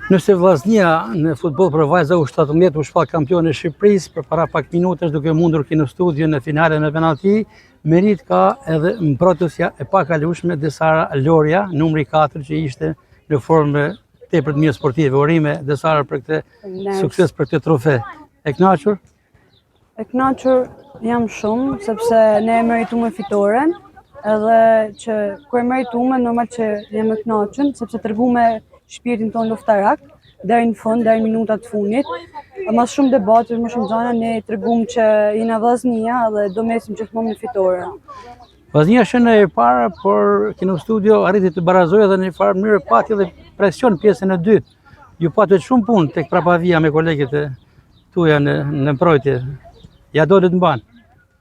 Nëse Vllaznia në futboll për vajza U17 u shpall kampion e Shqipërisë për para pak minutash duke mundur këtu në studio në finalen e penallti, merit ka edhe mbrojtësja e pakalueshme Desara Loria, numri 4 që ishte në formë tepër të mirë sportive. Urime Desara për këtë sukses, për këtë trofe. E kënaqur? E kënaqur jam shumë, sepse ne e merituam fitoren, edhe që kur e merituam, normal që jam e kënaqur, sepse treguam shpirtin ton luftarak deri në fund, deri në minutat e fundit. Mas shumë debate, më shumë gjëra, ne treguam që jena Vllaznia dhe do mesim gjithmonë në fitore. Vllaznia shënë e para, por këtu në studio arriti të barazojë dhe në një farë mënyrë pati edhe presion pjesën e dytë. Ju patët shumë punë tek prapavia me kolegët e tuaja në mbrojtje. Ja dole të mban.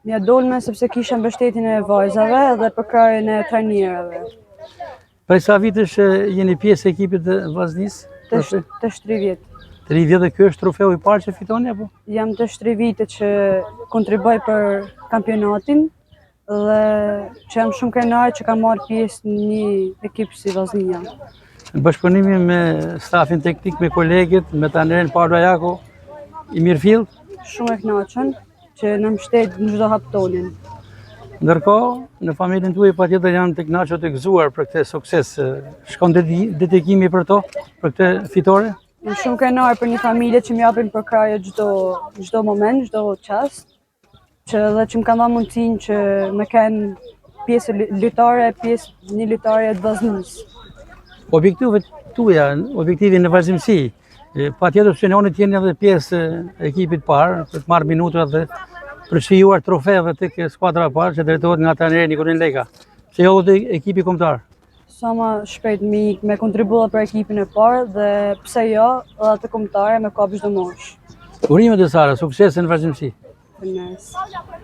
Ja dolme sepse kisha mbështetjen e vajzave dhe përkrahjen e trajnerëve. Prej sa vitesh jeni pjesë e ekipit të Vllaznisë? Tash 3 vjet. 3 vjet dhe ky është trofeu i parë që fitoni apo? Jam tash 3 vite që kontriboj për kampionatin dhe që jam shumë krenare që kam marrë pjesë në një ekip si Vllaznia. Në bashkëpunimi me stafin teknik, me kolegët, me trajnerin Paulo Ajako, i mirëfillt? Shumë e kënaqur që na mbështet në çdo hap tonin. Ndërkohë, në familjen tuaj patjetër janë të kënaqur të gëzuar për këtë sukses. Shkon dedikimi për to, për këtë fitore? Jam shumë krenar për një familje që më japin përkrahje çdo moment, çdo çast, që më kanë dhënë mundësinë që më kenë pjesë lojtare, një lojtare të Vllaznisë. Objektivet tuaja, objektivi në vazhdimsi, patjetër synonit jeni edhe pjesë e ekipit parë për të marrë minutat dhe për shijuar trofeve tek skuadra e parë që drejtohet nga trajneri Nikolin Leka. Se jo dhe ekipi kombëtar. Sa më shpejt me kontribuar për ekipin e parë dhe pse jo, edhe atë kombëtare me kap çdo moshë. Urime Desara, sukses në vazhdimsi. Faleminderit.